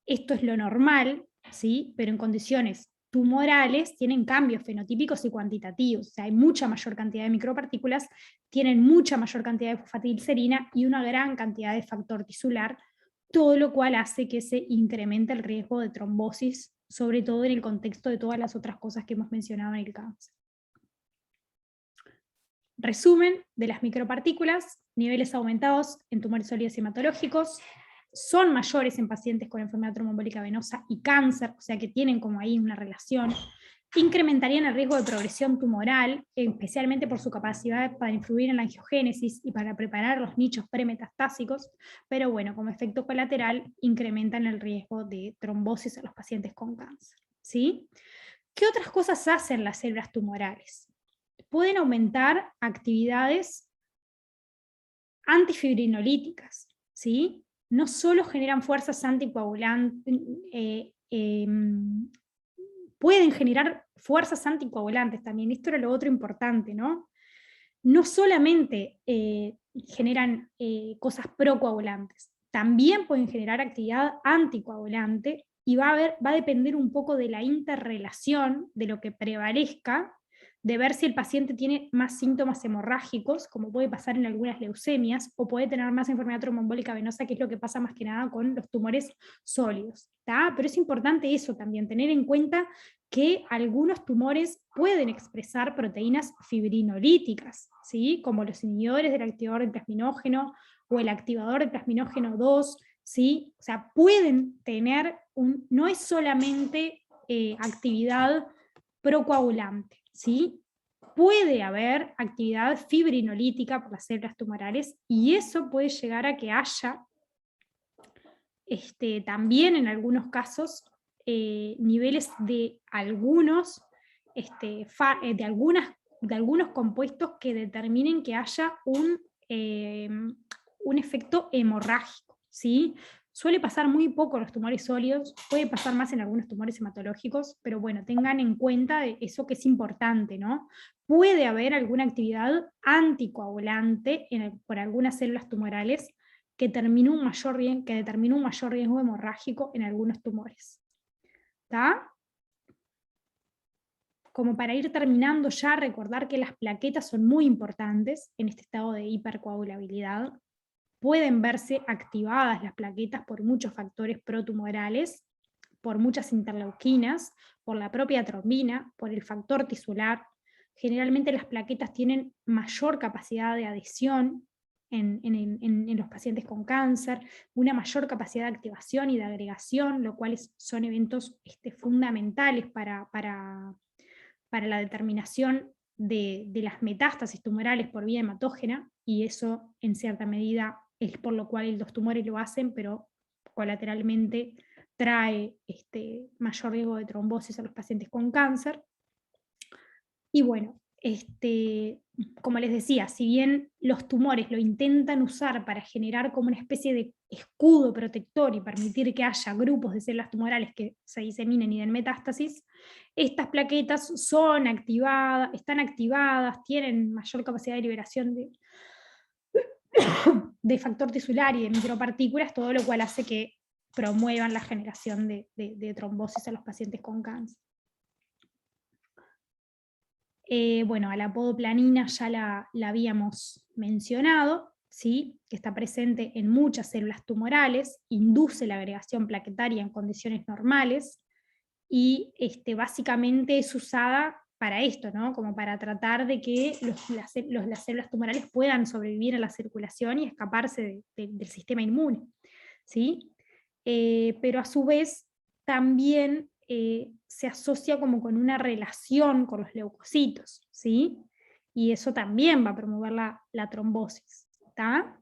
esto es lo normal, ¿sí? Pero en condiciones tumorales tienen cambios fenotípicos y cuantitativos, o sea, hay mucha mayor cantidad de micropartículas, tienen mucha mayor cantidad de fosfatidilcerina y una gran cantidad de factor tisular, todo lo cual hace que se incremente el riesgo de trombosis, sobre todo en el contexto de todas las otras cosas que hemos mencionado en el cáncer. Resumen de las micropartículas: niveles aumentados en tumores sólidos hematológicos, son mayores en pacientes con enfermedad tromboembólica venosa y cáncer, o sea que tienen como ahí una relación, incrementarían el riesgo de progresión tumoral, especialmente por su capacidad para influir en la angiogénesis y para preparar los nichos premetastásicos, pero bueno, como efecto colateral, incrementan el riesgo de trombosis en los pacientes con cáncer, ¿sí? ¿Qué otras cosas hacen las células tumorales? Pueden aumentar actividades antifibrinolíticas, ¿sí? No solo generan fuerzas anticoagulantes, pueden generar fuerzas anticoagulantes también, esto era lo otro importante, ¿no? No solamente generan cosas procoagulantes, también pueden generar actividad anticoagulante, y va a depender un poco de la interrelación, de lo que prevalezca, de ver si el paciente tiene más síntomas hemorrágicos, como puede pasar en algunas leucemias, o puede tener más enfermedad tromboembólica venosa, que es lo que pasa más que nada con los tumores sólidos, ¿tá? Pero es importante eso también, tener en cuenta que algunos tumores pueden expresar proteínas fibrinolíticas, ¿sí? Como los inhibidores del activador del plasminógeno, o el activador del plasminógeno 2, ¿sí? O sea, pueden tener no es solamente actividad procoagulante, ¿sí? Puede haber actividad fibrinolítica por las células tumorales, y eso puede llegar a que haya también en algunos casos niveles de algunos compuestos que determinen que haya un efecto hemorrágico, ¿sí? Suele pasar muy poco en los tumores sólidos, puede pasar más en algunos tumores hematológicos, pero bueno, tengan en cuenta eso, que es importante, ¿no? Puede haber alguna actividad anticoagulante por algunas células tumorales que determinó un mayor riesgo hemorrágico en algunos tumores. ¿Está? como para ir terminando ya, recordar que las plaquetas son muy importantes en este estado de hipercoagulabilidad. Pueden verse activadas las plaquetas por muchos factores protumorales, por muchas interleuquinas, por la propia trombina, por el factor tisular. Generalmente las plaquetas tienen mayor capacidad de adhesión en los pacientes con cáncer, una mayor capacidad de activación y de agregación, lo cual son eventos fundamentales para la determinación de las metástasis tumorales por vía hematógena, y eso en cierta medida es por lo cual los tumores lo hacen, pero colateralmente trae mayor riesgo de trombosis a los pacientes con cáncer. Y bueno, como les decía, si bien los tumores lo intentan usar para generar como una especie de escudo protector y permitir que haya grupos de células tumorales que se diseminen y den metástasis, estas plaquetas están activadas, tienen mayor capacidad de liberación de factor tisular y de micropartículas, todo lo cual hace que promuevan la generación de trombosis a los pacientes con cáncer. Bueno, a la podoplanina ya la habíamos mencionado, ¿sí? Que está presente en muchas células tumorales, induce la agregación plaquetaria en condiciones normales, y básicamente es usada para esto, ¿no? Como para tratar de que las células tumorales puedan sobrevivir a la circulación y escaparse del sistema inmune, ¿sí? Pero a su vez también se asocia como con una relación con los leucocitos, ¿sí? Y eso también va a promover la trombosis, ¿está?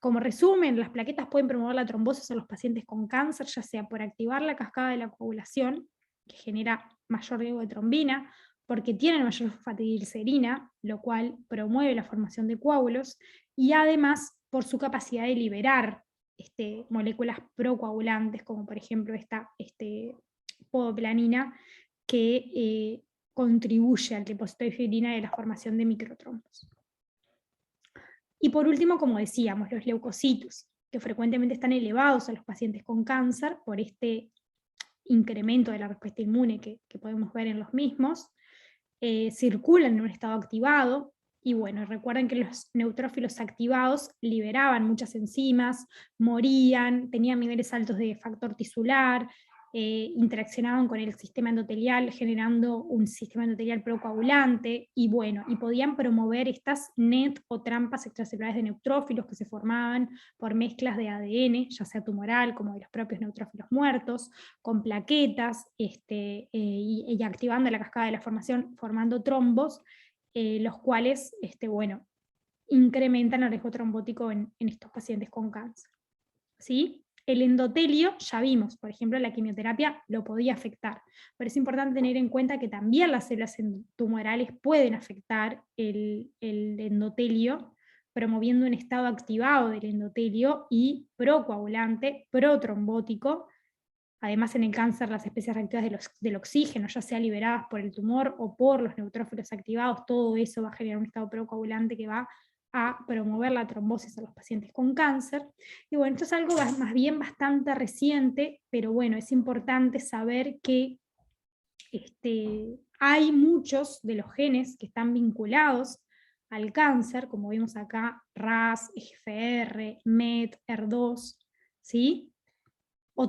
Como resumen, las plaquetas pueden promover la trombosis en los pacientes con cáncer, ya sea por activar la cascada de la coagulación, que genera mayor riesgo de trombina, porque tienen mayor fosfatidilcerina, lo cual promueve la formación de coágulos, y además por su capacidad de liberar moléculas procoagulantes, como por ejemplo esta podoplanina, que contribuye al depósito de fibrina y a la formación de microtrombos. Y por último, como decíamos, los leucocitos, que frecuentemente están elevados a los pacientes con cáncer por este incremento de la respuesta inmune que podemos ver en los mismos, circulan en un estado activado. Y bueno, recuerden que los neutrófilos activados liberaban muchas enzimas, morían, tenían niveles altos de factor tisular, interaccionaban con el sistema endotelial generando un sistema endotelial procoagulante, y bueno, y podían promover estas NET o trampas extracelulares de neutrófilos que se formaban por mezclas de ADN, ya sea tumoral como de los propios neutrófilos muertos, con plaquetas, y activando la cascada de la formación, formando trombos, los cuales, bueno, incrementan el riesgo trombótico en estos pacientes con cáncer, ¿sí? El endotelio, ya vimos, por ejemplo, la quimioterapia lo podía afectar, pero es importante tener en cuenta que también las células tumorales pueden afectar el endotelio, promoviendo un estado activado del endotelio y procoagulante, protrombótico. Además, en el cáncer, las especies reactivas del oxígeno, ya sea liberadas por el tumor o por los neutrófilos activados, todo eso va a generar un estado procoagulante que va a promover la trombosis a los pacientes con cáncer. Y bueno, esto es algo más bien bastante reciente, pero bueno, es importante saber que hay muchos de los genes que están vinculados al cáncer, como vimos acá, RAS, EGFR, MET, ER2, ¿sí? O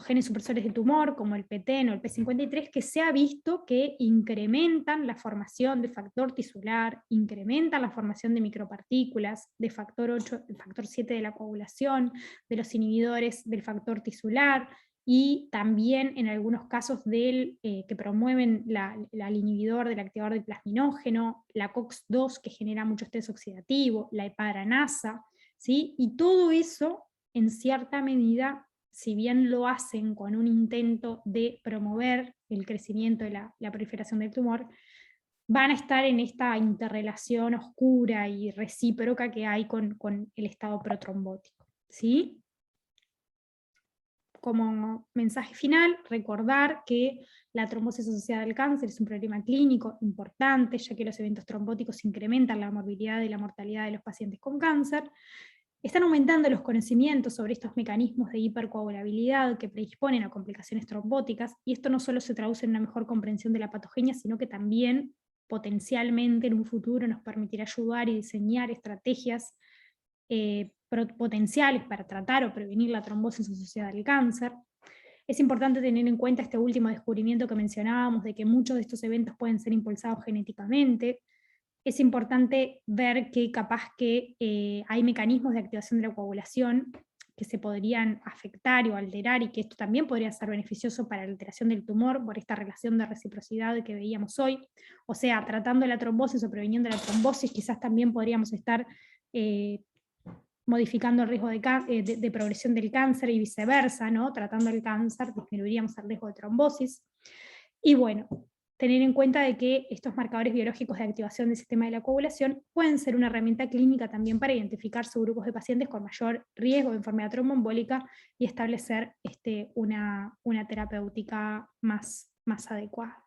genes supresores de tumor, como el PTEN o el P53, que se ha visto que incrementan la formación de factor tisular, incrementan la formación de micropartículas, de factor 8, el factor 7 de la coagulación, de los inhibidores del factor tisular, y también en algunos casos que promueven al inhibidor del activador del plasminógeno, la COX-2 que genera mucho estrés oxidativo, la heparanasa, ¿sí? Y todo eso, en cierta medida, si bien lo hacen con un intento de promover el crecimiento de la proliferación del tumor, van a estar en esta interrelación oscura y recíproca que hay con el estado protrombótico, ¿sí? Como mensaje final, recordar que la trombosis asociada al cáncer es un problema clínico importante, ya que los eventos trombóticos incrementan la morbilidad y la mortalidad de los pacientes con cáncer, Están aumentando los conocimientos sobre estos mecanismos de hipercoagulabilidad que predisponen a complicaciones trombóticas, y esto no solo se traduce en una mejor comprensión de la patogenia, sino que también potencialmente en un futuro nos permitirá ayudar y diseñar estrategias potenciales para tratar o prevenir la trombosis asociada al cáncer. Es importante tener en cuenta este último descubrimiento que mencionábamos, de que muchos de estos eventos pueden ser impulsados genéticamente. Es importante ver que capaz que hay mecanismos de activación de la coagulación que se podrían afectar o alterar, y que esto también podría ser beneficioso para la alteración del tumor por esta relación de reciprocidad que veíamos hoy. O sea, tratando la trombosis o previniendo la trombosis, quizás también podríamos estar modificando el riesgo de progresión del cáncer y viceversa, ¿no? Tratando el cáncer disminuiríamos el riesgo de trombosis. Y bueno, tener en cuenta de que estos marcadores biológicos de activación del sistema de la coagulación pueden ser una herramienta clínica también para identificar subgrupos de pacientes con mayor riesgo de enfermedad tromboembólica y establecer una terapéutica más adecuada.